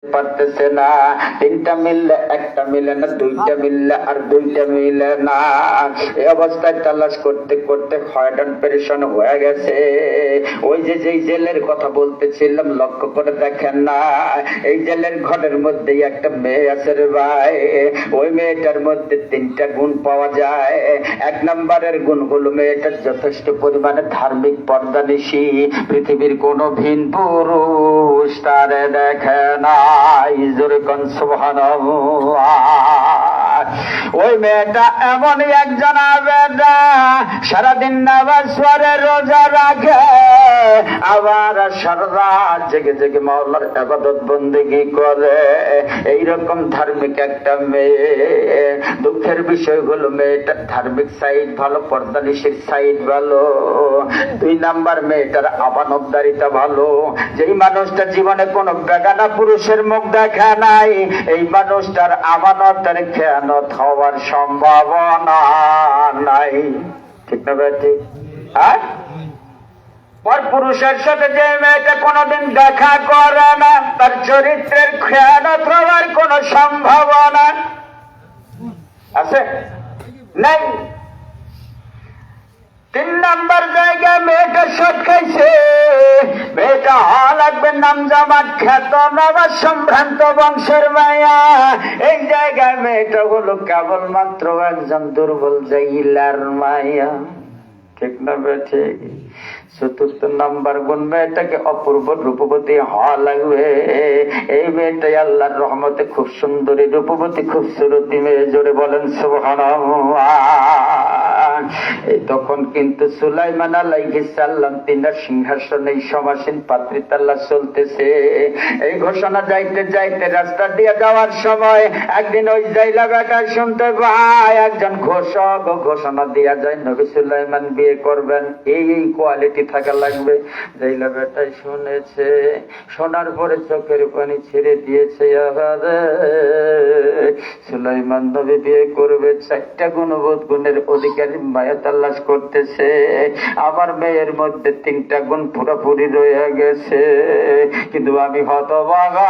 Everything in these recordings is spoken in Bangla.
পারতেছে না, তিনটা মিললে একটা মিলে না, দুইটা মিললে আর দুইটা মিলে না। এই অবস্থায় তালাশ করতে করতে হয়রান পেরেশান হয়ে গেছে। ওই যে যেই জেলের কথা বলতেছিলাম, লক্ষ্য করে দেখেন না, এই জেলের ঘরের মধ্যে একটা মেয়ে আছে রে ভাই। ওই মেয়েটার মধ্যে তিনটা গুণ পাওয়া যায়। এক নম্বরের গুণ হলো মেয়েটার যথেষ্ট পরিমাণে ধার্মিক পর্দানিশী। পৃথিবীর কোন ভিন পুরুষ তারে দেখে না। ওই মেয়েটা এমন একজন আবেদা, সারাদিন নামাজ পড়ে, রোজা রাখে, আবার সারা রাত জেগে জেগে মাওলার ইবাদত বন্দেগী করে। এইরকম ধার্মিক একটা মেয়ে। দুঃখের বিষয় হলো মেয়েটার ধার্মিক সাইড ভালো, পর্দানিশীর সাইড ভালো। দুই নাম্বার, মেয়েটার আমানতদারিতা ভালো। যেই মানুষটা জীবনে কোনো বেগানা পুরুষের মুখ দেখা নাই, এই মানুষটার আমানতের খেয়ানত হওয়ার সম্ভাবনা নাই। ঠিক না ভাই? ঠিক। আর পর পুরুষের সাথে যে মেয়েটা কোনোদিন দেখা করে না, তার চরিত্রের খেয়ানত হওয়ার কোন সম্ভাবনা আছে? নাই। তিন নাম্বার জায়গায় মেয়েটা সৎ খাইছে। মেয়েটা হওয়া লাগবে নাম জামা খ্যাত নবাব সম্ভ্রান্ত বংশের মায়া। এই জায়গায় মেয়েটা হলো কেবলমাত্র একজন দুর্বল জাইলার মায়া। ঠিক না ঠিক? চতুর্থ নাম্বার গুণ, মেয়েটাকে অপূর্ব রূপবতী হওয়া লাগবে। এই মেয়েটাই আল্লাহর রহমতে খুব সুন্দরী রূপবতী খুবসুরতী মেয়ে। জোরে বলেন সুবহানাল্লাহ। তখন কিন্তু সুলাইমান আলাইহিস সালাম তিনার সিংহাসনে সমাসীন পাত্রিতাল্লাহ চলতেছে। এই ঘোষণা যাইতে যাইতে রাস্তা দিয়ে যাওয়ার সময় একদিন ওই জাইলা বেটা শুনতে পায় একজন ঘোষক ঘোষণা দিয়া যায় নবী সুলাইমান বিয়ে করবেন, এই এই কোয়ালিটি থাকা লাগবে। জাইলা বেটাই শুনেছে, শোনার পরে চোখের পানি ছেড়ে দিয়েছে। সুলাইমান নবী বিয়ে করবে, চারটা গুণবোধ গুণের অধিকারী মায়া তালাশ করতেছে। আমার মেয়ের মধ্যে তিনটা গুণ পুরোপুরি রয়ে গেছে, কিন্তু আমি হতভাগা।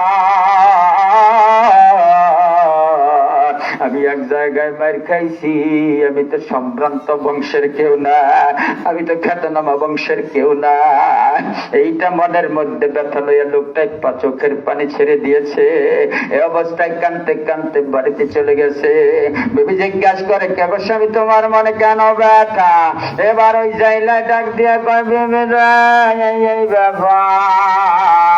আমি এক জায়গায় মার খাইছি। আমি তো সম্ভ্রান্ত বংশের কেউ না, আমি তো খ্যাতনামা বংশের কেউ না। এইটা মনের মধ্যে ব্যথা লইয়া লোকটা চোখের পানি ছেড়ে দিয়েছে। এই অবস্থায় কানতে কানতে বাড়িতে চলে গেছে। বেবি জিজ্ঞাসা করে, কেবল স্বামী তোমার মনে কেন ব্যথা? এবার ওই জাইলা ডাক দিয়া কয়, বেবি এই ব্যাপার,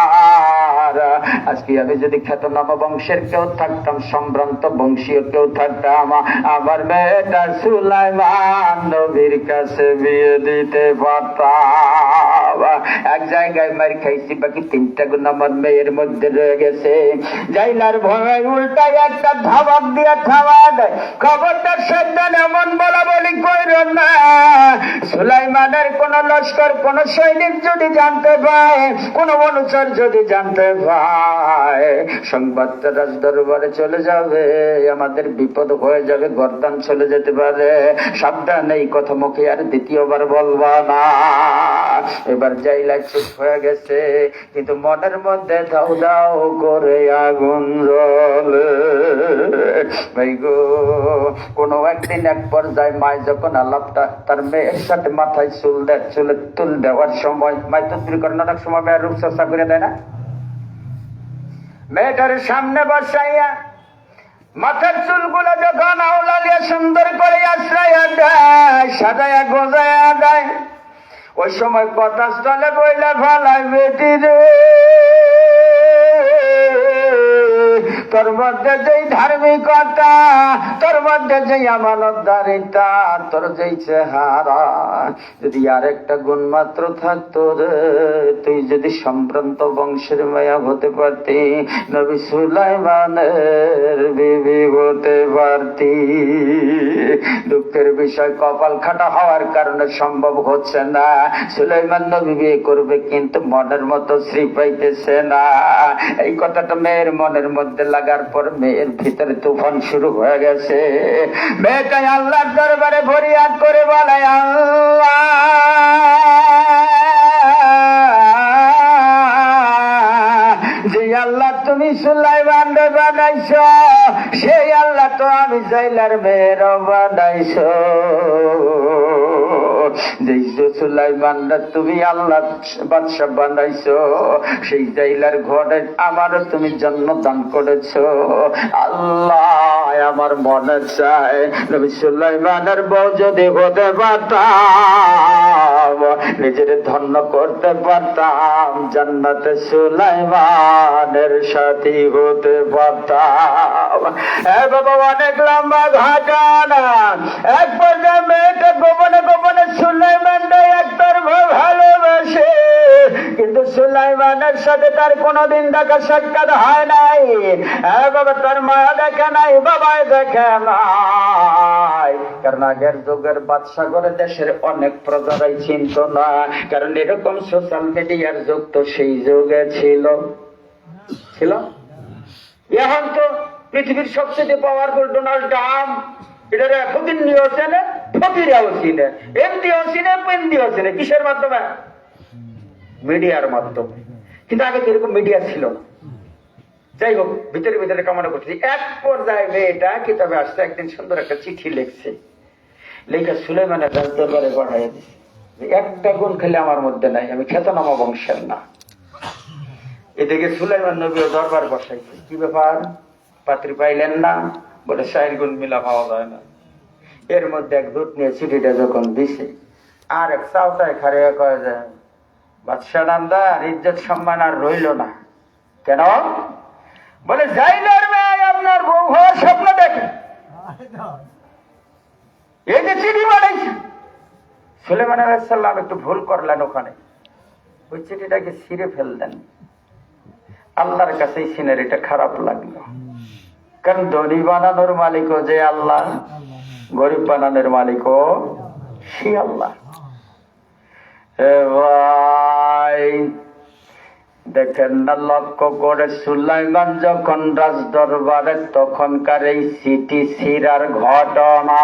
আজকে আমি যদি খ্যাতনামা বংশের কেউ থাকতাম, সম্ভ্রান্ত বংশীয় কেউ থাকতাম, আমার মেয়েটা সুলাইমান নবীর কাছে বিয়ে দিতে পারতাম। এক জায়গায় মার খাইছি, বাকি তিনটা গুণ আমার মেয়ের মধ্যে রয়ে গেছে। জাইলার ভয় উল্টাই একটা ধাবাক দিয়ে থামা দেয়, খবরটা সাবধান এমন বলা বলি কইর না। সুলাইমানের কোন লস্কর, কোন সৈনিক যদি জানতে পায়, কোন অনুচর যদি জানতে পায়, সংবাদটা রাজ দরবারে চলে যাবে, আমাদের বিপদ হয়ে যাবে, গর্দান চলে যেতে পারে। সাবধান, এই কথা মুখে আর দ্বিতীয়বার বলবা না। এবার জাইলা চুপ হয়ে গেছে, কিন্তু মনের মধ্যে দাউ দাউ করে আগুন জ্বলে। ভাই গো, কোনো একদিন এক পর্যায়ে মায় যখন আলাপটা তার মেয়ের সাথে মাথায় চুলে তুল দেওয়ার সময়, মায় তদবির করেন অনেক সময় মেয়ের রূপচর্চা করে দেয় না, মেয়েটার সামনে বসাইয়া মাথার চুলগুলো যখন আওলা দিয়ে সুন্দর করে আশ্রয়া দেয়, সাজায়া গোজায়া দেয়, ওই সময় কথা স্থলে বইলা ভালাই, বেটি রে তোর মধ্যে যেই ধার্মিকতা, তোর মধ্যে যেই আমানতদারিতা, তোর যেই চেহারা, যদি আর একটা গুণ মাত্র থাকতো রে, তুই যদি সম্ভ্রান্ত বংশের মায়া হতে পারতি, নবী সুলাইমানের বিবি হতে পারতি। দুঃখের বিষয়, কপাল খাটা হওয়ার কারণে সম্ভব হচ্ছে না। সুলাইমান নবী বিয়ে করবে, কিন্তু মনের মতো স্ত্রী পাইতেছে না। এই কথাটা মেয়ের মনের মধ্যে লাগার পর মেয়ের ভিতরে তুফান শুরু হয়ে গেছে। মেয়েটাই আল্লাহর দরবারে ফরিয়াদ করে বলে, আল্লাহ যে আল্লাহ তুমি সুলাইমান বানাইছ, সেই আল্লাহ তো আমি জাইলার মেয়ের বানাইছ। যেই সুলাইমানরা তুমি আল্লাহ বাদশা বানাইছ, সেই জাইলার ঘরে আমারও তুমি জন্ম দান করেছ। আল্লাহ আমার মনে চায় নবী সুলাইমানের বউ যদি হতে পারতাম, নিজের ধন্য করতে পারতাম, জান্নাতে সুলাইমানের সাথী হতে পারতাম। বাবা অনেক লম্বা ঘটনা। এক পর্যায়ে মেয়েটা গোপনে গোপনে সুলাইমানকে একতরফা ভালোবাসে, কিন্তু সুলাইমানের সাথে তার কোনোদিন দেখা সাক্ষাৎ হয় নাই। বাবা তার মায়া দেখে নাই, বাবাই দেখে নাই। কারণ আগের যুগের বাদশা করে দেশের অনেক প্রজারাই চিনত না, কারণ এরকম সোশ্যাল মিডিয়ার যুগ তো সেই যুগে ছিল। এখন তো পৃথিবীর সবচেয়ে পাওয়ারফুল ডোনাল্ড ট্রাম্প, এটার এতদিন নিয়েও চেনে, ফকিরাও চিনে, এমডিও চিনে, পেন্ডিও চিনে। কিসের মাধ্যমে? মিডিয়ার মাধ্যমে। কিন্তু আগে তো এরকম মিডিয়া ছিল না। যাই হোক, ভিতরে ভিতরে কামনা করছি। এক পর্যায়ে মেয়েটা কিতাবে আসছে, একদিন সুন্দর একটা চিঠি লিখছে, লেখা সুলাইমানের রাজ দরবারে পাঠাইয়া দিচ্ছে। একটা গুণ খেলে আমার মধ্যে নাই, আমি খ্যাতনামা বংশের না। এদিকে সুলাইমান নবীও দরবার বসাইছে। কি ব্যাপার, পাত্রী পাইলেন না? বলে 4 গুণ মিলা পাওয়া যায় না। এর মধ্যে এক দূত নিয়ে চিঠিটা যখন দিছে, আর এক চাওতায় খারিয়া কয়ে যে বাদশা নামদার ইজ্জত সম্মান আর রইল না। কেন? বলে জাইলার মেয়ে আপনার বউ হওয়ার স্বপ্ন দেখে, এই যে চিঠি বানাইছে। সুলাইমান আলাইহিস সালাম একটু ভুল করলেন, ওখানে ওই চিঠিটাকে ছিঁড়ে ফেললেন। আল্লাহর কাছে এই সিনারিটা খারাপ লাগলো, কারণ ধনী বানানোর মালিকও যে আল্লাহ, গরিব বানানোর মালিকও সে আল্লাহ। ভাই দেখেন না, লক্ষ্য করে সুলাইমান যখন রাজ দরবারে, তখনকার এই চিঠি ছিঁড়ার ঘটনা।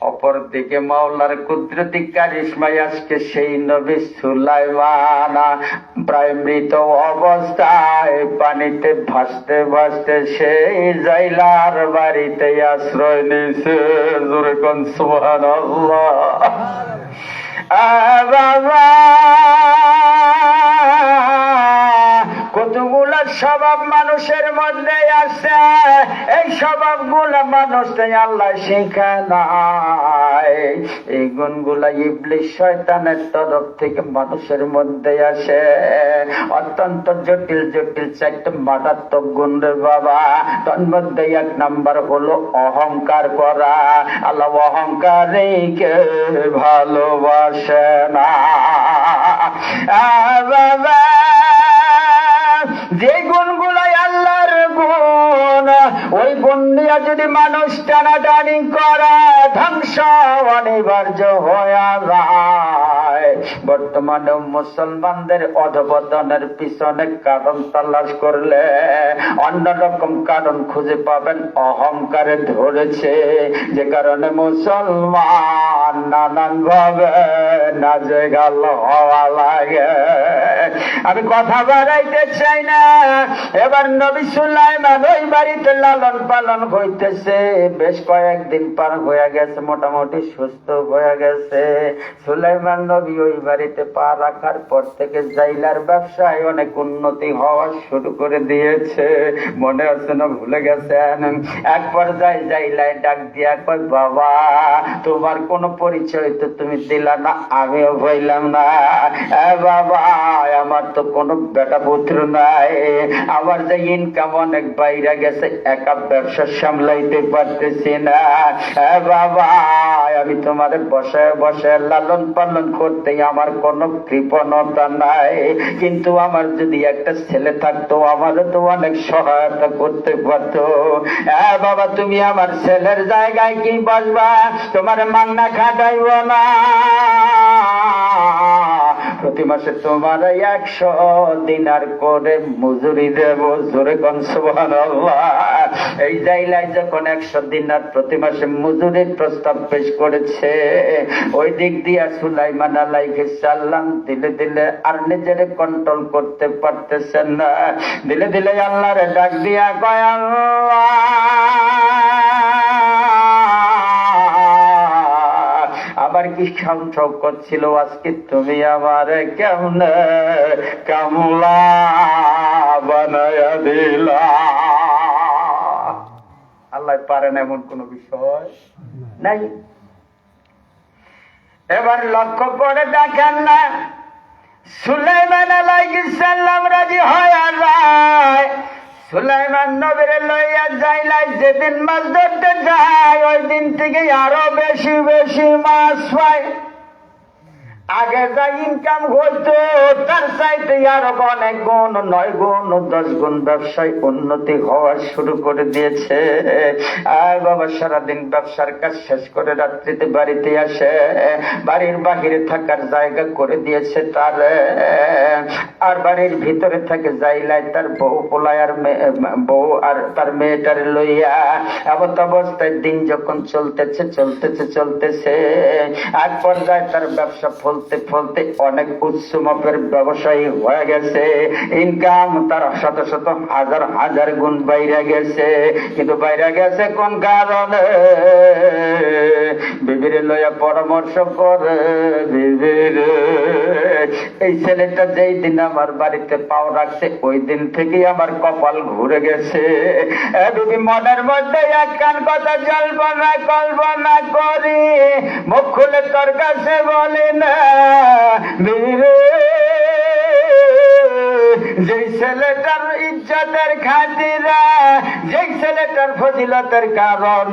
অপরদিকে মাওলার কুদরতি কারিশমায় আজকে সেই নবী সুলাইমান প্রায় মৃত অবস্থায় পানিতে ভাসতে ভাসতে সেই জাইলার বাড়িতে আশ্রয় নিছে। জোরে কোন সুবহানাল্লাহ। বাবা কতগুলা স্বভাব মানুষের মধ্যে আছে, এই স্বভাব গুলা মানুষটাই আল্লাহ শিখা নাই। এই গুণগুলা ইবলিস শয়তানের তরফ থেকে মানুষের মধ্যে আসে। অত্যন্ত জটিল জটিল 4টা মারাত্মক গুণ রে বাবা। তার মধ্যে 1 নাম্বার হলো অহংকার করা। আল্লাহ অহংকারীকে ভালোবাসে না। বাবা যে গুণগুলাই আল্লাহর গুণ, ওই গুণ নিয়ে যদি মানুষ টানাটানি করে, ধ্বংস অনিবার্য হয়ে যায়। বর্তমানে মুসলমানদের অধঃপতনের পিছনে কারণ তালাশ করলে অন্যরকম কারণ খুঁজে পাবেন। অহংকারে ধরেছে, যে কারণে মুসলমান নানান ভাবে নাজেহাল হওয়া লাগে। আমি কথা বাড়াইতে চাই না। এবার নবী সুলাইমান ওই বাড়িতে লালন পালন হইতেছে। বেশ কয়েকদিন পার হয়ে গেছে, মোটামুটি সুস্থ হয়ে গেছে। সুলাইমান নবী ওই বাড়িতে পা রাখার পর থেকে জাইলার ব্যবসায় অনেক উন্নতি হওয়া শুরু করে দিয়েছে। মনে আছে না? ভুলে গেছেন? এক পর্যায়ে জাইলায় ডাক দিয়া কয়, বাবা তোমার কোনো পরিচয় তো তুমি দিলা না, আমিও বললাম না। বাবা আমার তো কোনো বেটা পুত্র নাই, আমার যে ইনকাম অনেক বাইরে গেছে, একা ব্যবসা সামলাইতে পারতেছি না। বাবা আমি তোমার বসে বসে লালন পালন করতে আমার কোনো কৃপণতা নাই, কিন্তু আমার যদি একটা ছেলে থাকতো আমারও তো অনেক সহায়তা করতে পারতো। বাবা তুমি আমার ছেলের জায়গায় কি বসবা? তোমার মাংনা খাটাইব না। প্রতি মাসে তোমার 100 দিনার করে মজুরি দেব। জোরে কোন সুবহানাল্লাহ। এই জাইলায় যখন 100 দিনার প্রতি মাসে মজুরির প্রস্তাব পেশ করেছে, ওই দিক দিয়া সুলাইমান আলাইহিস সালাম দিলে দিলে আর নিজের কন্ট্রোল করতে পারতেছেন না। দিলে দিলে আল্লাহরে ডাক দিয়া কয়, আল্লাহ আবার কি সংসব করছিল, আজকে তুমি আমার কেমনে কামলা বানায়া দিলা। আল্লাহ পারেন এমন কোন বিষয় নাই। এবার লক্ষ্য করে দেখেন না, সুলাইমান আলাইহিস সালাম রাজি হয়ে যায়। সুলাইমান নবীরে লইয়া যাইলাই যেদিন মাছ ধরতে যায়, ওই দিন থেকে আরো বেশি বেশি মাছ পায়। আগে যা ইনকাম হইতো তার চাইতে আরো অনেক গুণ, 9 গুণ 10 গুণ ব্যবসায় উন্নতি হওয়া শুরু করে দিয়েছে। আর বাবা সারাদিন ব্যবসার কাজ শেষ করে রাত্রিতে বাড়িতে আসে, বাড়ির বাহিরে থাকার জায়গা করে দিয়েছে তার। আর বাড়ির ভিতরে থাকে যাইলাই তার বউ পোলায় আর বউ আর তার মেয়েটার লইয়া। এমত অবস্থায় দিন যখন চলতেছে চলতেছে চলতেছে, এক পর্যায়ে তার ব্যবসা ফলতে ফলতে অনেক উচ্চ মাপের ব্যবসায়ী হয়ে গেছে। ইনকাম তার শত শত হাজার হাজার গুণ বাইরে গেছে। কিন্তু বাইরে গেছে কোন কারণে? বিবিরে লইয়া পরামর্শ করে, বিবির এই ছেলেটা যেই দিন আমার বাড়িতে পাও রাখছে ওই দিন থেকে আমার কপাল ঘুরে গেছে। বিবি মনের মধ্যে একখান কথা কল্পনা করি, মুখ খুলে তোর কাছে বলি না, যে ছেলেটার ইজ্জতের খাতিরা, যে ছেলেটার ফজিলতের কারণ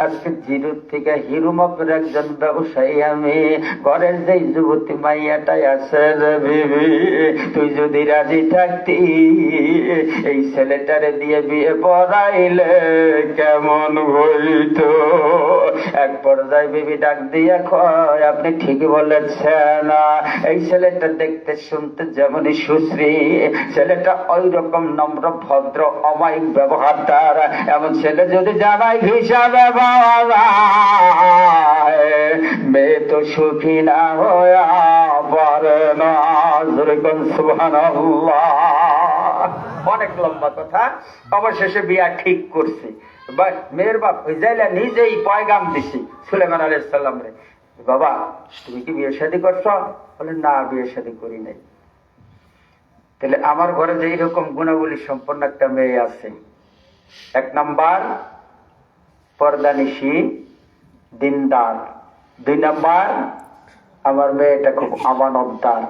আজকে জিরো থেকে হিরো মাপের একজন ব্যবসায়ী আমি। ঘরের যে যুবতী মাইয়াটাই আছে রে বিবি, তুই যদি রাজি থাকতি এই ছেলেটারে দিয়ে বিয়ে পড়াইলে কেমন হইত? এক পর্যায়ে বিবি ডাক দিয়ে কয়, আপনি ঠিকই বলেছেন, এই ছেলেটা দেখতে শুনতে যেমনই সুশ্রী, ছেলেটা ওই রকম নম্র ভদ্র অমায়িক ব্যবহার তার। এমন ছেলে যদি জামাই হিসাবে মেয়ে তো সুখী না হইয়া পারে না। সুবহানাল্লাহ। অনেক লম্বা কথা। অবশেষে বিয়া ঠিক করছে। মেয়ের বাপ যাইলে নিজেই পয়গাম দিছি সুলাইমান আলাইহিস সালাম রে, বাবা তুমি কি বিয়ে শাদী করছো? বলে না, বিয়ে শাদী করি নাই। তাহলে আমার ঘরে যে এইরকম গুণাবলী সম্পন্ন একটা মেয়ে আছে, 1 নাম্বার পর্দানিশী দিনদার, 2 নাম্বার আমার মেয়েটা খুব আমানতদার,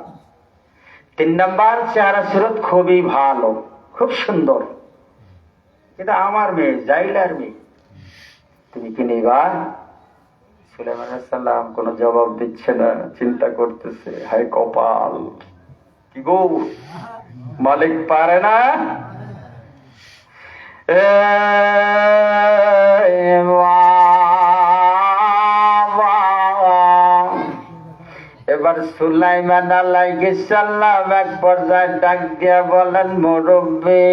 3 নাম্বার চেহারা সুরত খুবই ভালো, খুব সুন্দর। এটা আমার মেয়ে, জাইলার মেয়ে, তুমি কি নিবা? সুলাইমান আলাইহিস সালাম কোন জবাব দিচ্ছে না, চিন্তা করতেছে, হায় কপাল, কি গো মালিক পারে না। এবার সুলাইমান আলাইহিস সালাম এক পর্যায়ে ডাক দিয়া বলেন, মুরব্বি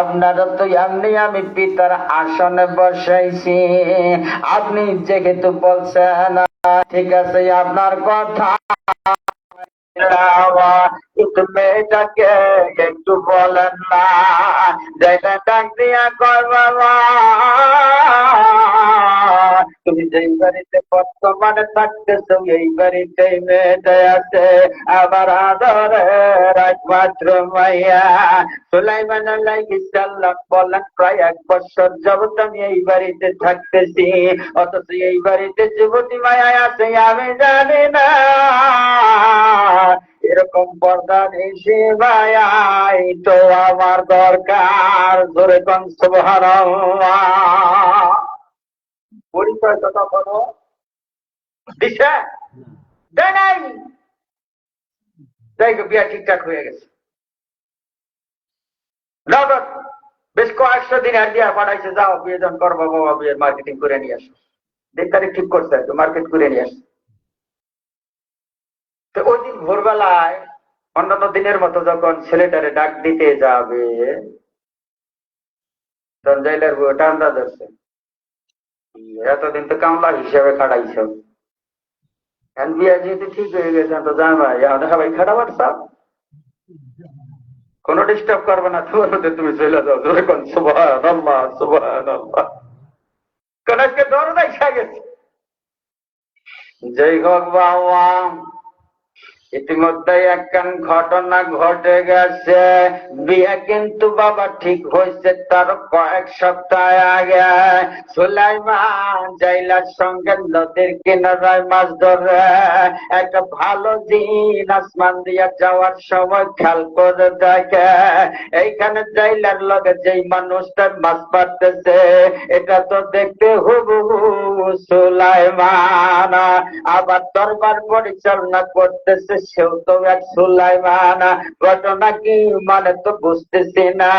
আপনারা তো এমনি আমি পিতার আসনে বসাইছি, আপনি যেহেতু বলছেন ঠিক আছে আপনার কথা, কিন্তু মেয়েটাকে একটু বলেন না। যেটা ডাক দিয়া কর, বাবা তুমি যেই বাড়িতে বর্তমানে থাকতেছ এই বাড়িতে মেয়েটা আছে আবার আদরের একমাত্র মাইয়া। সুলাইমান আলাইহিস সালাম বলেন, প্রায় 1 বছর যাবত আমি এই বাড়িতে থাকতেছি, অথচ এই বাড়িতে যুবতী মায়া আছে আমি জানি না। এরকম পর্দার এসে ভাই তো আমার দরকার। জোরে কোন সুবহানাল্লাহ। পরিচয় কথা বলো দিশা দেয় নাই। যাই হোক, বিয়া ঠিকঠাক হয়ে গেছে। নগদ বেশ কয়েকশো দিন আর দিয়া পাঠাইছে, যাও বিয়ে জন করবো, বাবা বিয়ের মার্কেটিং করে নিয়ে আসো। 1 তারিখ ঠিক করছে, মার্কেট করে নিয়ে আসো। তো ওই দিন ভোরবেলায় অন্যান্য দিনের মতো যখন ছেলেটারে ডাক দিতে যাবে, তখন জেলের বউটা আন্দাজ আছে, এতদিন তো কামলা হিসেবে খাটাইছ, বিয়া যেহেতু ঠিক হয়ে গেছে তো জামাই এখন সবাই খাটাবার চাপ, কোনো ডিস্টার্ব করবে না, তোমার মধ্যে তুমি চলে যাও, ধরে কোন সুবহানাল্লাহ সুবহানাল্লাহ, কোন আজকে দরজায় খা গেছে। যাই হোক বাবা, ইতিমধ্যে একখান ঘটনা ঘটে গেছে। বিয়ে কিন্তু বাবা ঠিক হয়েছে তার কয়েক সপ্তাহ আগে। সুলাইমান জাইলার সঙ্গে নদীর কিনারায় মাছ ধরে একটা ভালো দিন আসমান দিয়া যাওয়ার সময় খেয়াল করে দেখে এইখানে জাইলার লগে যেই মানুষটা মাছ পাড়তেছে এটা তো দেখতে হুবহু সুলাইমান, আবার দরবার পরিচালনা করতেছে সেও তো এক সুলাইমান। ঘটনা কি মানে তো বুঝতেছি না।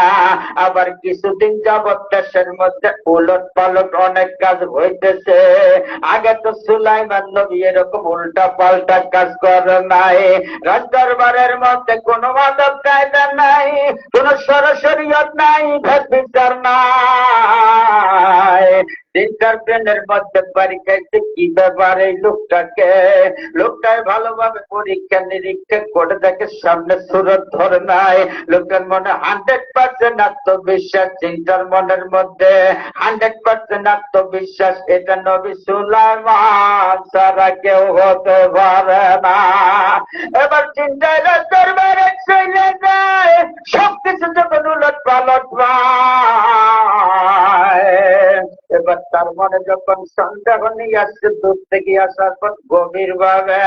আবার কিছুদিন যাবৎ দেশের মধ্যে উলট পালট অনেক কাজ হইতেছে। আগে তো সুলাইমান নবী এরকম উল্টা পাল্টা কাজ করে নাই। রাজ দরবারের মধ্যে কোনো মাদক কায়দা নাই, কোন সরাসরিয়ত নাই, ভেদ বিচার নাই। তিনটার ট্রেনের মধ্যে পরীক্ষাইতে কি ব্যাপার এই লোকটাই ভালোভাবে পরীক্ষা নিরীক্ষা করে দেখে সামনে সুরত ধরে নাই। লোকটার মনে 100% আত্মবিশ্বাস, চিন্তার মনের মধ্যে 100% আত্মবিশ্বাস, এটা নবী সুলাইমান ছাড়া কেউ হতে পারে না। এবার চিন্তায় দরবারে চলে যায়, সবকিছু যখন উলট পালট এবার তার মনে যখন সন্দেহ নিয়ে আসছে, দূর থেকে আসার পর গভীর ভাবে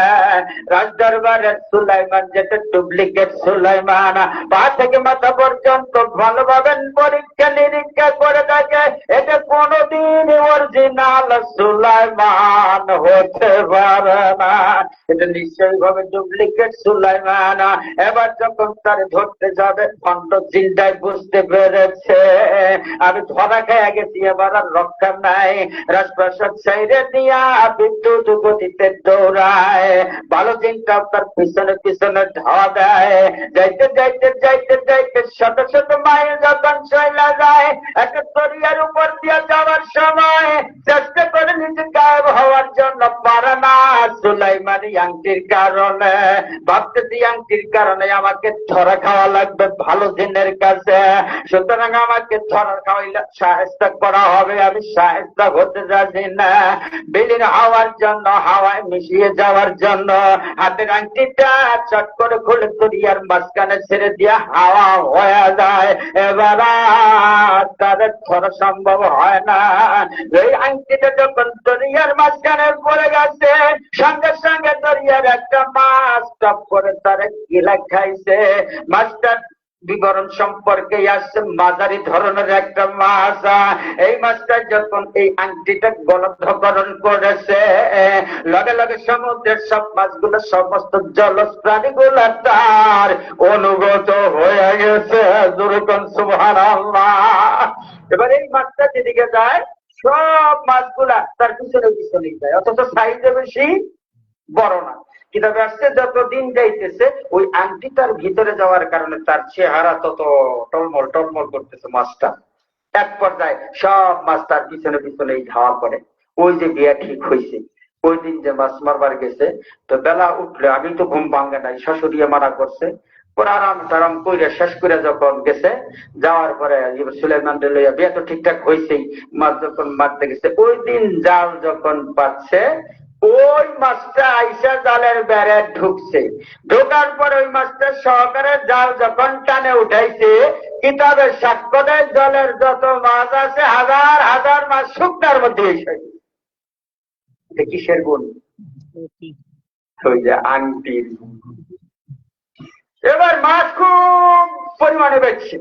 রাজ দরবারের সুলাইমান যেটা ডুপ্লিকেট সুলাইমান, পা থেকে মাথা পর্যন্ত ভালোভাবে পরীক্ষা নিরীক্ষা করে দেখে এটা কোনদিন অরিজিনাল সুলাইমান হতে পারে না, এটা নিশ্চয়ই ভাবে ডুপ্লিকেট সুলাইমান। এবার যখন তার ধরতে যাবে খন্ড চিন্তায় বুঝতে পেরেছে আমি ধরা খেয়ে গেছি, এবার আর রক্ষা নাই। রাজপ্রাসাদ সাইরে দিয়া বিদ্যুৎ গতিতে দৌড়ায়, ভালো চিন্তা তার পিছনে পিছনে ধাওয়া দেয়। যাইতে যাইতে যাইতে যাইতে শত শত মাইল যখন চলা যায়, একটা দরিয়ার উপর দিয়ে যাওয়ার সময় চেষ্টা করে নিজে গায়েব হওয়ার জন্য পারে না। সুলাইমানি আংটির কারণে ভাবতেছি আংটির কারণে আমাকে ধরা খাওয়া লাগবে ভালো দিনের কাছে, সুতরাং আমাকে ধরা খাওয়াইলে সাহেস্তা করা হবে, আমি সাহেস্তা হতে রাজি না। বিলীন হওয়ার জন্য, হাওয়ায় মিশিয়ে যাওয়ার জন্য হাতের আংটিটা চট করে খুলে দরিয়ার মাঝখানে ছেড়ে দিয়ে হাওয়া হয়ে যায়। এবার তাদের ধরা সম্ভব হয় না। এই আংটিটা যখন দরিয়ার মাঝখানে পড়ে গেছে, সঙ্গে সঙ্গে দরিয়ার একটা মাছ টপ করে তারা গিলা খাইছে। মাছটা বিবরণ সম্পর্কে আসছে মাঝারি ধরনের একটা মাছ। এই মাছটা যখন এই আংটিটা গলধকরণ করেছে, লগে লগে সমুদ্রের সব মাছগুলো সমস্ত জলজ প্রাণীগুলো তার অনুগত হয়ে গেছে। যেরকম সুবহানাল্লাহ। এবার এই মাছটা যেদিকে যায় সব মাছগুলা তার পিছনে পিছনেই যায়, অথচ সাইজে বেশি বড় না। কিতাবে আসছে যত দিন যাইতেছে ওই আংটি তার ভিতরে যাওয়ার কারণে তার চেহারা তত টলমল টলমল করতেছে মাছটা। এক পর্যায়ে সব মাছ তার পিছনে পিছনেই ধাওয়া করে। ওই যে বিয়া ঠিক হয়েছে ওই দিন যে মাছ মারবার গেছে, তো বেলা উঠলে আমি তো ঘুম ভাঙ্গে নাই, শাশুড়িয়া মারা করছে, পরে আরাম টারাম করে শেষ করে যখন গেছে, যাওয়ার পরে সুলাইমান লইয়া বিয়া তো ঠিকঠাক হয়েছেই, মাছ যখন মারতে গেছে ওই দিন জাল যখন পাচ্ছে, ওই মাছটা আইসা জালের বেড়ে ঢুকছে। ঢোকার পর ওই মাছটা সহকারে জাল যখন টানে উঠাইছে, কিতাবের সাক্ষ্য দেয় জলের যত মাছ আছে হাজার হাজার মাছ শুকনার মধ্যে এসে। কিসের গুণ? ওই যে আংটির। এবার মাছ খুব পরিমাণে বেচছে,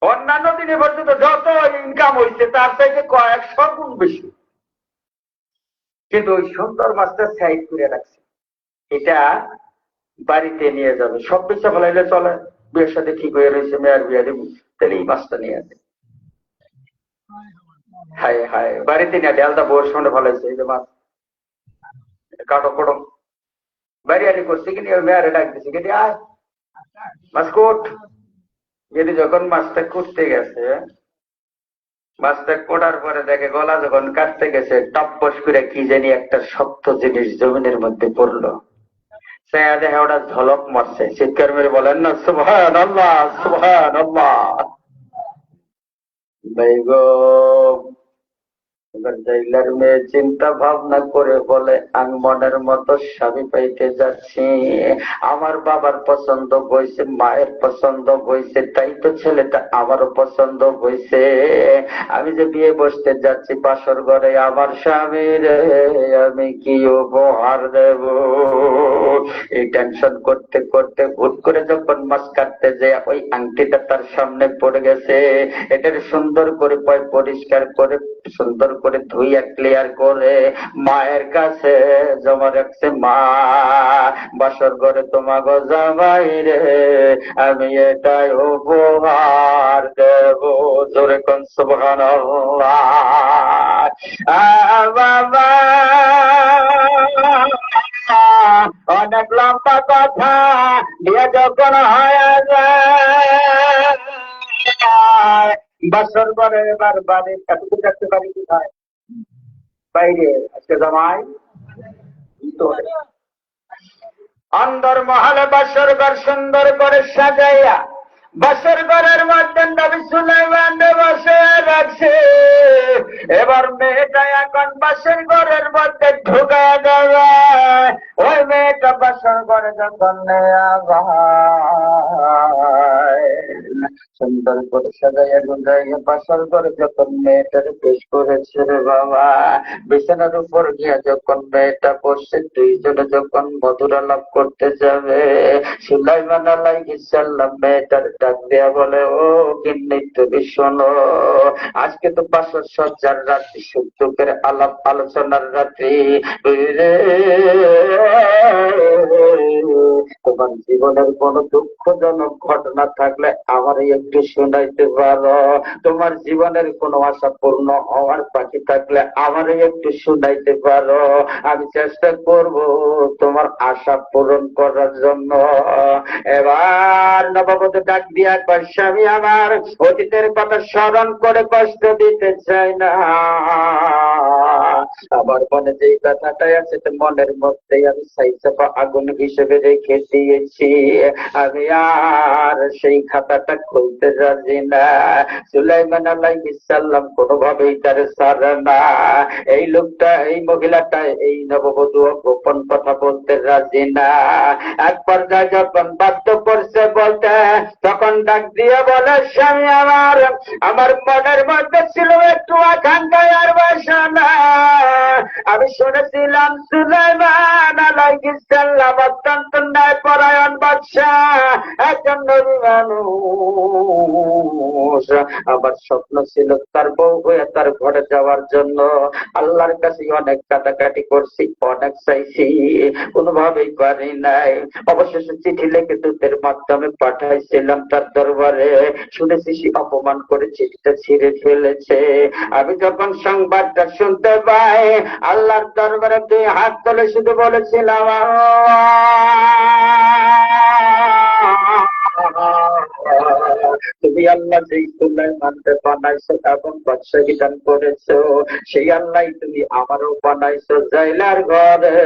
অন্যান্য দিনে পর্যন্ত যত ইনকাম হয়েছে তার থেকে কয়েকশো গুণ বেশি। কিন্তু ওই সুন্দর মাছটা সাইড করে রাখছে, এটা বাড়িতে নিয়ে যাবে। সব বেচা ফেলাইলে চলে, বিয়ের সাথে ঠিক হয়ে রয়েছে, মেয়ের বিয়ে দেবো, তাহলে এই মাছটা নিয়ে আসে। হায় হায়, বাড়িতে নিয়ে আলদা বউর সামনে ফেলাইছে, এই যে মাছ কাটো কড়ম বাড়িয়ালি করছে কিনি ওই মেয়ারে ডাক দিছে কেটে আয় মাছ কোট। যেটি যখন মাছটা কুটতে গেছে, মাছটা কোটার পরে দেখে গলা যখন কাটতে গেছে টপ্পস করে কি জানি একটা শক্ত জিনিস জমিনের মধ্যে পড়লো। চেয়া দেখে ওটা ঝলক মারছে, চিৎকার মেরে বলেন না সুবহানাল্লাহ সুবহানাল্লাহ। বেগম এবার জাইলার মেয়ে চিন্তা ভাবনা করে বলে, আমি মনের মতো স্বামী পাইতে যাচ্ছি, আমার বাবার পছন্দ হয়েছে, মায়ের পছন্দ হয়েছে, তাই তো ছেলেটা আমারও পছন্দ হয়েছে। আমি যে বিয়ে বসতে যাচ্ছি বাসর ঘরে আমার স্বামীর আমি কি উপহার দেব, এই টেনশন করতে করতে হুট করে যখন মাছ কাটতে যায় ওই আংটিটা তার সামনে পড়ে গেছে। এটার সুন্দর করে পরিষ্কার করে সুন্দর করে ধুইয়া ক্লিয়ার করে মায়ের কাছে জমা রাখছে। মা, বাসর ঘরে তোমাকে জামাই রে আমি এটাই উপহার দেব। জোরে কোন সুবহানাল্লাহ। বাবা অনেক লম্বা কথা দিয়ে যখন হয়ে যায় বাসর ঘরে, এবার বাড়ির এতটুকু রাখতে পারি কোথায়? বাইরে। আজকে জামাই অন্দর মহলে বাসর ঘর সুন্দর করে সাজাইয়া বাসর ঘরের মধ্যে নবী সুলাইমান বসে রাখছে। এবার মেয়েটা এখন বাসর ঘরের মধ্যে ঢুকা যাবে। ওই মেয়েটা বাসর ঘরে যখন সুন্দর করে সাজাইয়া গুজাইয়া বাসর ঘরে যখন মেয়েটার পেশ করেছে রে বাবা, বিছানার উপর গিয়ে যখন মেয়েটা বসে দুইজনে যখন মধুর আলাপ করতে যাবে, সুলাইমান আলাইহিস সালাম মেয়েটার ডাক দেয়া বলে, ও গিন্নি তুমি শোনো, আজকে তো বাসর সজ্জার রাত্রি, সুখের আলাপ আলোচনার রাত্রি, তোমার জীবনের কোন দুঃখজনক ঘটনা থাকলে আমার একটু শোনাইতে পারো, তোমার জীবনের কোন আশা পূর্ণ হওয়ার বাকি থাকলে আমার একটু শোনাইতে পারো, আমি চেষ্টা করব তোমার আশা পূরণ করার জন্য। এবার নববধূ ডাক দিয়া কয়, স্বামী আমার অতীতের কথা স্মরণ করে কষ্ট দিতে চাই না, আমার মনে যে কথাটাই আছে মনের মধ্যেই আমি ছাইচাপা আগুন হিসেবে রেখে দিয়েছি, আমি আর সেই খাতাটা খুলতে রাজি না। সুলাইমান আলাইহিস সালাম কোনোভাবেই তার ছাড়ে না। এই লোকটা, এই মহিলাটা, এই নববধূ গোপন কথা বলতে রাজি না। এক পর্যায়ে যখন বাধ্য করছে বলতে, তখন ডাক দিয়ে বলে, স্বামী আমার, আমার মনের মধ্যে ছিল একটু আকাঙ্ক্ষা আর বাসনা, আমি শুনেছিলাম সুলাইমান আলাইহিস সালাম অত্যন্ত ন্যায়পরায়ণ বাদশাহ, একজন নবী মানুষ। আমার স্বপ্ন ছিল তার বউ হয়ে তার ঘরে যাওয়ার জন্য। আল্লাহর কাছে অনেক কাটাকাটি করছি, অনেক চাইছি, কোনোভাবেই পারি নাই। অবশেষে চিঠি লিখে দূতের মাধ্যমে পাঠাইছিলাম তার দরবারে, শুনেছি সে অপমান করে চিঠিটা ছিঁড়ে ফেলেছে। আমি যখন সংবাদটা শুনতে পাই আল্লাহর দরবারে দুই হাত তুলে শুধু বলেছিলাম, তুমি আল্লাহ যেই সুলাইমানকে বানাইছো এবং বাদশাহী দান করেছো, সেই আল্লাহ তুমি আমারও বানাইছো, জাইলার ঘরে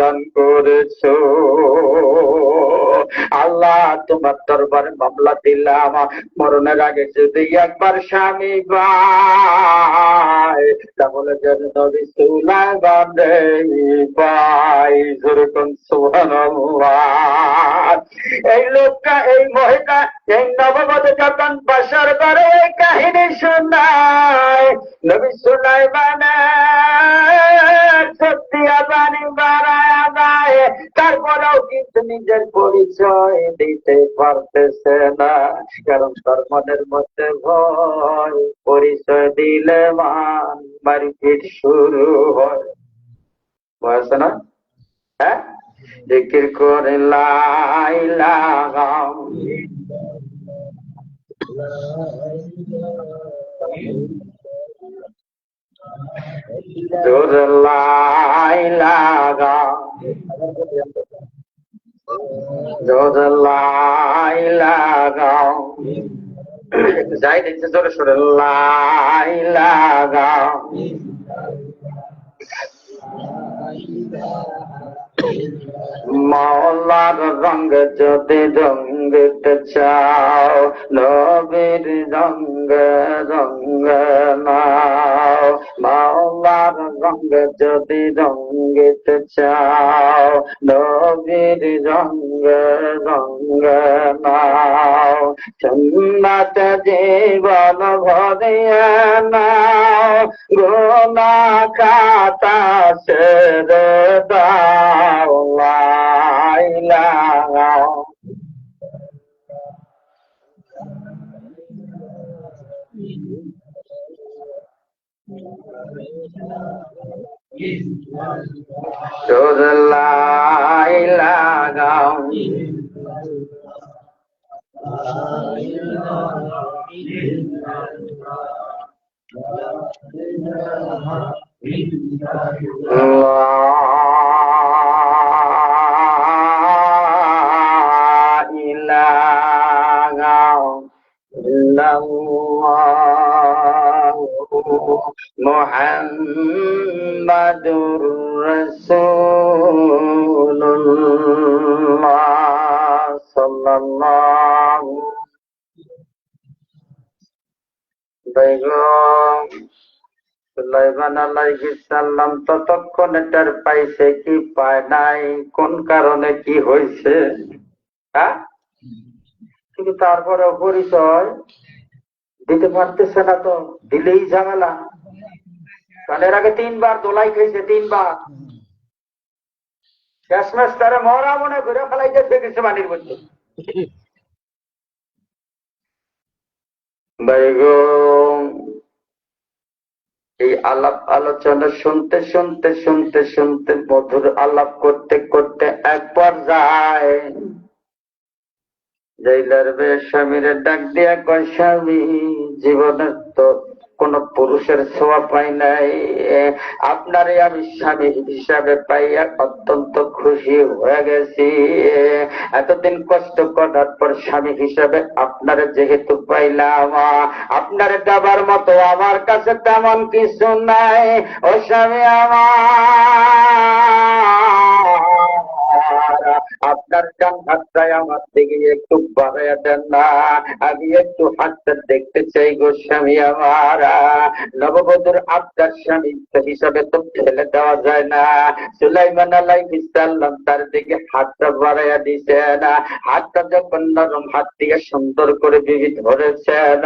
দান করেছো। আল্লাহ তোমার দরবারে মামলা দিলাম, মরণের আগে যদি একবার স্বামী পাই তাহলে যেন নবী সুলাইমান পাই। যেরকম সুবহানাল্লাহ। এই লোকটা, এই মহিলা, এই নববধূ যখন বাসর ঘরে এই কাহিনী শোনায়, নবী সুলাইমানের সত্যি বাণী বাড়ায় দেয়, তারপরেও কিন্তু নিজের পরিচয় দিতে পারতেছে না, কারণ তার মনের মধ্যে ভয়, পরিচয় দিলে মারপিট শুরু হয়। বয়স না? হ্যাঁ, জিকির করে লা ইলাহা জোরে লা ইলাহা জোরে লা ইলাহা, যাই দেখছে জোরে সোরে লা ইলাহা। মাওলার রঙ যদি রঙিতে চাও, নবীর রঙ রঙ নাও। মাওলার রঙ যদি রঙিতে চাও, নবীর রঙ রঙ নাও। জান্নাত জীবন ভরিয়ে নাও, গুনাহ খাতা ছেড়ে দাও। লা ইলাহা জোরে লা ইলাহা মুহাম্মাদুর রাসূলুল্লাহ সাল্লাল্লাহু বেগম সুলাইমান আলাইহিস সালাম ততক্ষণ টের পাইছে কি পায় নাই, কোন কারণে কি হয়েছে, কিন্তু তারপরে পরিচয় দিতে পারতেছে না। তো দিলেই ঝামেলা। কারণ এর আগে 3 বার দোলাই খাইছে, 3 বার। শেষমেশ তারা মরা মনে করে ফেলাইতে ফেকেছে পানির মধ্যে। বেগম এই আলাপ আলোচনা শুনতে শুনতে শুনতে শুনতে মধুর আলাপ করতে করতে এক পর্যায়ে জেলার স্বামীর ডাক দিয়া কয়, স্বামী জীবনের তো কোন পুরুষের ছোঁয়া পাই নাই, আপনারে আমি স্বামী হিসাবে পাইয়া অত্যন্ত খুশি হয়ে গেছি। এতদিন কষ্ট করার পর স্বামী হিসাবে আপনারে যেহেতু পাইলাম, আপনারে দেবার মতো আমার কাছে তেমন কিছু নাই। ও স্বামী আমার, আপনার ডান হাতটাই আমার দিকে একটু বাড়াইয়া দেন না, আমি একটু হাতটা দেখতে চাই গো স্বামী আমার। নববধূর আপনার স্বামী হিসাবে তো ফেলে দেওয়া যায় না। সুলাইমান আলাইহিস সালাম তার দিকে হাতটা বাড়াইয়া দিছেন। হাতটা যখন নরম, হাত দিয়ে সুন্দর করে বিবি ধরেছেন।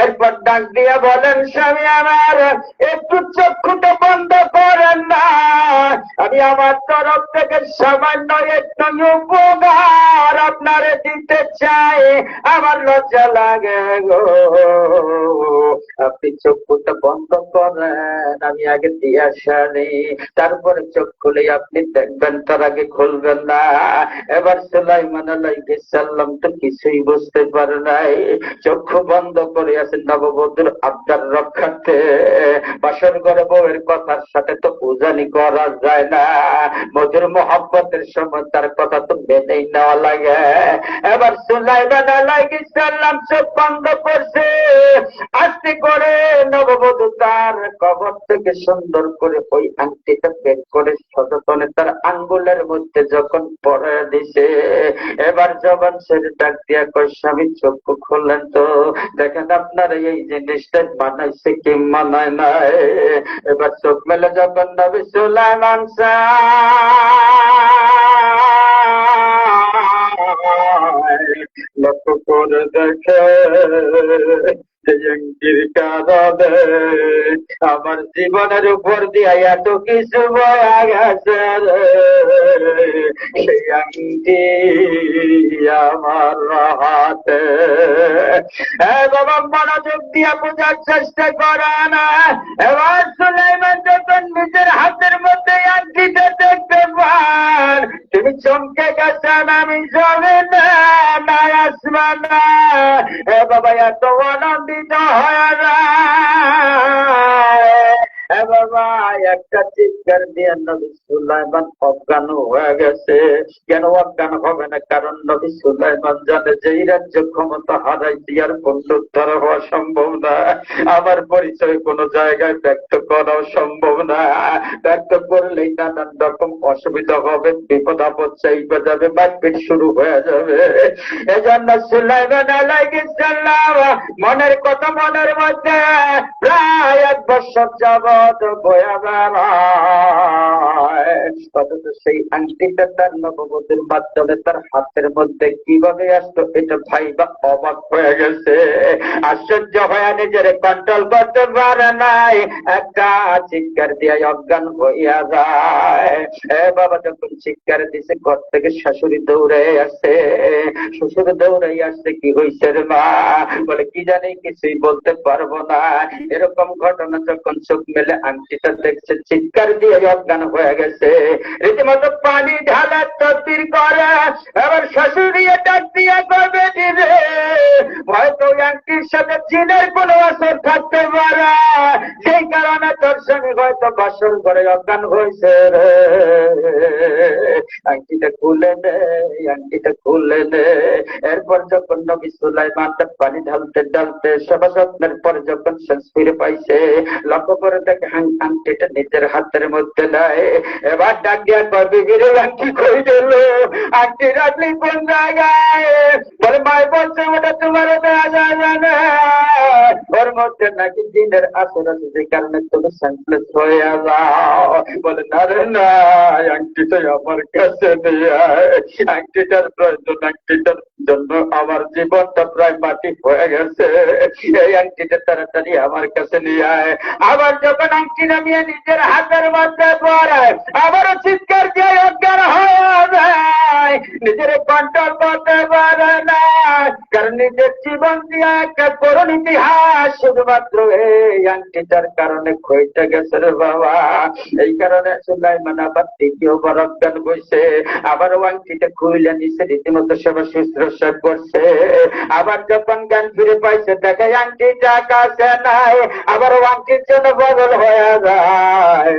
এরপর ডাক দিয়ে বলেন, স্বামী আমার একটু চক্ষুটা বন্ধ করেন না, আমি আমার তরফ থেকে সামান্য একটু উপকার আপনারে দিতে চাই, আমার লজ্জা লাগে গো। আপনি চক্ষুটা বন্ধ করেন, আমি আগে দিয়ে আসি, তারপরে চোখ খুলে আপনি দেখবেন, তার আগে খুলবেন না। এবার সুলাইমান আলাইহিস সালাম তো কিছুই বুঝতে পারে নাই, চক্ষু বন্ধ করে আছেন নববধূর আবদার রক্ষার্থে। বাসর ঘরে বউয়ের কথার সাথে তো উজানি করা যায় না, মধুর মোহাব্বতের সময় তার কথা তো মেনেই নেওয়া লাগে। এবার সুলাইমান আলাইহিস সালাম চোখ বন্ধ করছে, আস্তে করে নববধূ তার কবর থেকে সুন্দর করে ওই আংটিটা বের করে সযতনে তার আঙ্গুলের মধ্যে যখন পরে দিছে, এবার জবান ছেড়ে ডাক দিয়া কয়, স্বামী চক্ষু খুললেন তো, দেখেন আপনার এই জিনিসটা মানাইছে কি মানায় নাই। এবার চোখ মেলে যখন নবী সুলাইমান লক্ষ্য করে দেখে কারণে আমার জীবনের উপর দিয়া এত কিছু বয়া গেছে রে, সেই আংটি আমার হাতে। বাবা মনোযোগ দিয়া বোঝার চেষ্টা করে না। এবার সুলাইমান যখন নিজের হাতের মধ্যে আংটিটা দেখতে পান, তুমি চমকে গেছেন, আমি জমিন না আসমান। বাবা এত আনন্দিত হয়ে যায়। বাবা একটা চিৎকার দিয়ে নবী সুলাইমান অজ্ঞান হয়ে গেছে। কেন অজ্ঞান হবে না? কারণ নবী সুলাইমান জানে যে এই রাজ্য ক্ষমতা হারাই দিয়ার পুনরুদ্ধার হওয়া সম্ভব না। আমার পরিচয় কোন জায়গায় ব্যক্ত করাও সম্ভব না। ব্যক্ত করলেই নানান রকম অসুবিধা হবে, বিপদ আপদ চাইবে যাবে, মারপিট শুরু হয়ে যাবে। এজন্য সুলাইমান আলাইহিস সালাম মনের কথা মনের মধ্যে প্রায় 1 বছর যাবৎ বয়া বেড়ায়। অথচ সেই আংটিটা তার নববধূর মাধ্যমে তার হাতের মধ্যে কিভাবে আসতো এটা ভাইবা অবাক হয়ে গেছে। আশ্চর্য হয়ে নিজের কন্ট্রোল করতে পারে নাই, একটা চিৎকার দিয়ে অজ্ঞান হইয়া যায়। বাবা যখন চিৎকার দিছে, ঘর থেকে শাশুড়ি দৌড়ে আসছে। শ্বশুর দৌড়ে আসছে, কি হয়েছে রে মা? বলে কি জানি, কিছুই বলতে পারবো না। এরকম ঘটনা যখন চোখ মেলে আংটিটা দেখছে, চিৎকার দিয়ে অজ্ঞান হয়ে গেছে। রীতিমতো পানি ঢালার তদবির করে, আবার শাশুড়ি ডাক দিয়ে করবে দিলে হয়তো আংটির সাথে জিনের কোনো আসর থাকতে পারে, সেই কারণে তোর সঙ্গে হয়তো বাসর করে অজ্ঞান হয়েছে রে। আংটিটা খুলে নে, আংটিটা খুলে নে। এরপর যখন নবী সুলাইমান তার পানি ঢালতে ঢালতে সবা স্বপ্নের পরে যখন শেষ ফিরে পাইছে, লক্ষ্য করে দেখে আংটিটা নিজের হাতের মধ্যে নেয়। এবার ডাক দিয়া করবি গিরে আংটি কই দিল, আংটি রাখলি কোন জায়গায়? বলে মাই বলছে ওটা তোমার দেওয়া যাবে না, ওর মধ্যে নাকি দিনের আসর আছে, যে কারণে তুমি সেন্সলেস হয়ে যাও। বলে না রে না, আংটিটা আমার কাছে নিয়ে আয়। আংটিটার প্রয়োজন, আংটিটার জন্য আমার জীবনটা প্রায় মাটি হয়ে গেছে। এই আংটিটা তাড়াতাড়ি আমার কাছে নিয়ে আয়। আবার যখন আংটি নামিয়ে নিজের হাতের মধ্যে পড়ে, আবারও চিৎকার দিয়ে অজ্ঞান হয়ে যায়। নিজের কন্ট্রোল করতে পারে না, কারণ নিজের জীবন দিয়ে একটা করুণ ইতিহাস শুধুমাত্র এই আংটিটার কারণে ক্ষয়তে গেছে রে বাবা। এই কারণে সুলাইমান আবার দ্বিতীয়বার অজ্ঞান বসে, আবার আংটিটা খুইলে নিচে রীতিমতো সেবা শুশ্রূষা করছে। আবার যখন জ্ঞান ফিরে পাইছে, দেখে আংটিটা কাছে নাই, আবার আংটির জন্য বদল হয়ে যায়।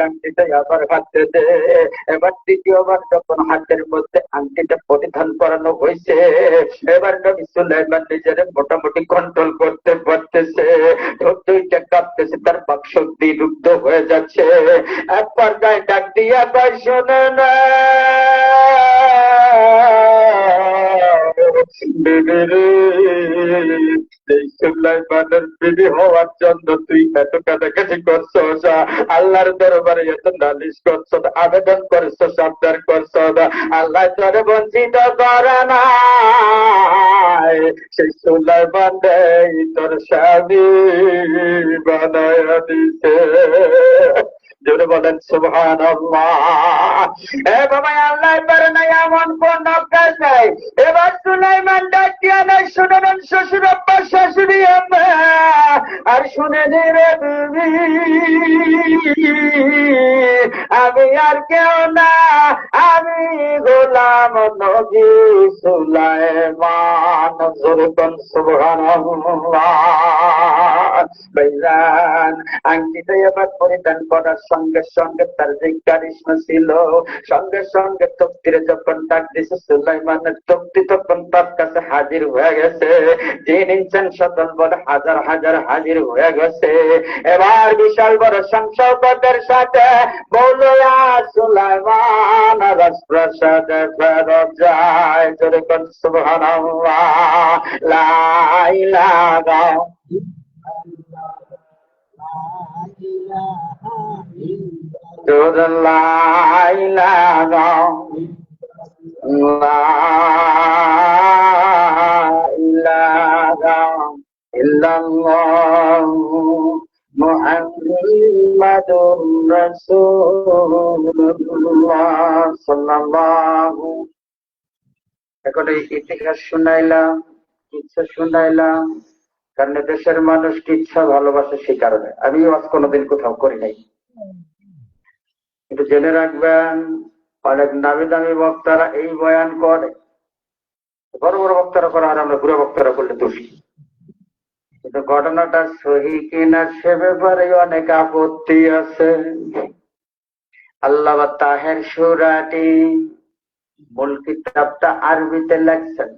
আংটিটা আবার হাতে দে। এবার দ্বিতীয়বার যখন হাতের মধ্যে আংটিটা পরিধান করানো হয়েছে, এবার নবী সুলাইমান নিজের মোটামুটি কন্ট্রোল করতে পারতেছে। দুইটা কাঁপতেছে, তার বাকশক্তি রুদ্ধ হয়ে যাচ্ছে। এক পর্যায়ে ডাক দিয়া কয়, শোনো না সুলাইমানের বিবি হওয়ার জন্য তুই এত কাছাকাছি করছস, আল্লাহর দরবারে এত নালিশ করছ, আবেদন করছ, সাবধান করছ, আল্লাহ তোরে বঞ্চিত করে না। সেই সুলাইমান তোর স্বামী বানায় দিতে। জোরে বলেন সুবহানাল্লাহ। এ বাবা, আল্লাহ পারে না এমন কোন কাজ নাই। এবার সুলাইমান ডাক দিয়া নাই, শুনবেন শ্বশুর আব্বা, শাশুড়ি আম্মা, আর শুনে নেবে আমি আর কেউ না, আমি গোলাম নবী সুলাইমান। জোরে বলেন সুবহানাল্লাহ। ভাইজান, আংটিটা এবার পরিধান করার সঙ্গে সঙ্গে তার যে কারিশমা ছিল, সঙ্গে সঙ্গে তক্তিরে যখন ডাক দিছে, সুলাইমানের তক্তি তখন তার কাছে হাজির হয়ে গেছে। জিন ইনসান সকল বড় হাজার হাজার হাজির হয়ে গেছে। এবার বিশাল বড় সংসদের সাথে বৌলয়া সুলাইমান রাজপ্রাসাদে ফেরত যায়। জোরে বলেন সুবহানাল্লাহ। লা ইলাহা মুহাম্মাদুর রাসূলুল্লাহ সাল্লাল্লাহু। এখন এই ইতিহাস শুনাইলাম, কিচ্ছা শুনাইলাম, কারণ দেশের মানুষ কিচ্ছা ভালোবাসে, সেই কারণে আমি আজ কোনোদিন কোথাও করি নাই। কিন্তু জেনে রাখবেন, অনেক নামি দামি বক্তারা এই বয়ান করে, বড় বড় বক্তারা করে, আর আমরা বুড়ো বক্তারা করলে দোষী। কিন্তু ঘটনাটা সহি কিনা সে ব্যাপারে অনেক আপত্তি আছে। আল্লাহ তাহের সূরাটি মূল কিতাবটা আরবিতে লেখছেন,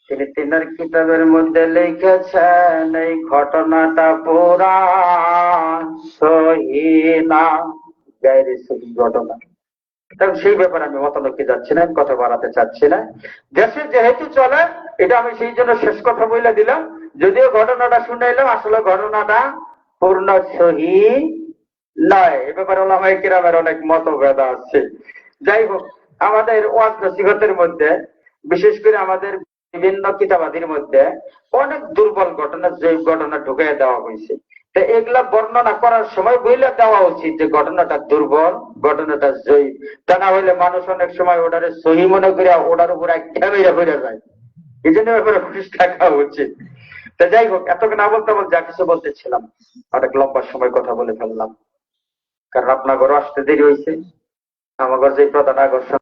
তিনি তিনার কিতাবের মধ্যে লিখেছেন এই ঘটনাটা পুরা সহি না, গায়রে সহি ঘটনা। তখন সেই ব্যাপারে আমি মতামতকে যাচ্ছি না, আমি কথা বাড়াতে চাচ্ছি না। দেশে যেহেতু চলে এটা আমি সেই জন্য শেষ কথা বলে দিলাম। যদিও ঘটনাটা শুনাইলাম, আসলে ঘটনাটা পূর্ণ সহি নয়। এ ব্যাপারে ওলামায়ে কিরামের অনেক মতভেদ আছে। যাই হোক, আমাদের ওয়াজ নসিহতের মধ্যে, বিশেষ করে আমাদের বিভিন্ন কিতাবাদির মধ্যে অনেক দুর্বল ঘটনা, যে ঘটনা ঢুকিয়ে দেওয়া হয়েছে। তো এগুলা বর্ণনা করার সময় বইলে দেওয়া উচিত যে ঘটনাটা দুর্বল, ঘটনাটা জয়ী। তা না হইলে মানুষ অনেক সময় ওটারে সহি মনে করে ওটার উপর একটা বেড়ে বেড়ে যায়। এই জন্য ব্যাপারে খুশি থাকা উচিত। তা যাই হোক, এতক্ষণ না বলতে বলতে যা কিছু বলতেছিলাম অনেক লম্বা সময় কথা বলে ফেললাম, কারণ আপনার ঘরে আসতে দেরি হয়েছে। আমার যে প্রধান আকর্ষণ